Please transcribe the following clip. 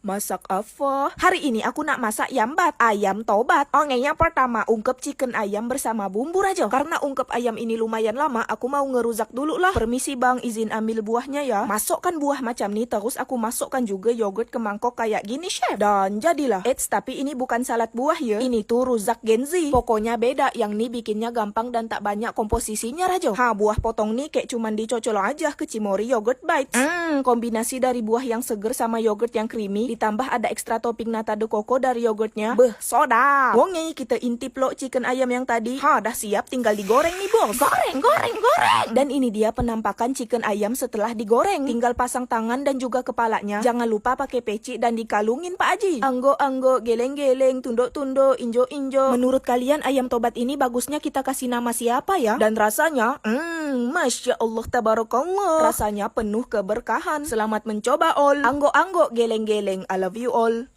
Masak apa? Hari ini aku nak masak yambat, ayam tobat. Yang pertama, ungkep chicken ayam bersama bumbu rajo. Karena ungkep ayam ini lumayan lama, aku mau ngeruzak dulu lah. Permisi bang, izin ambil buahnya ya. Masukkan buah macam nih, terus aku masukkan juga yogurt ke mangkok kayak gini, chef. Dan jadilah. Tapi ini bukan salad buah ya. Ini tuh ruzak genzi. Pokoknya beda, yang nih bikinnya gampang dan tak banyak komposisinya rajo. Buah potong nih kayak cuman dicocol aja ke Cimory Yogurt Bites. Kombinasi dari buah yang seger sama yogurt yang creamy, ditambah ada ekstra topping nata de coco dari yogurtnya. Soda. Wongi, kita intip lo chicken ayam yang tadi. Dah siap, tinggal digoreng nih bos. Goreng. Dan ini dia penampakan chicken ayam setelah digoreng. Tinggal pasang tangan dan juga kepalanya. Jangan lupa pakai peci dan dikalungin Pak Haji. Anggo, geleng-geleng, tunduk-tunduk, injo-injo. Menurut kalian ayam tobat ini bagusnya kita kasih nama siapa ya? Dan rasanya, Masya Allah tabarakallah. Rasanya penuh keberkahan. Selamat mencoba all. Anggo, geleng-geleng. I love you all.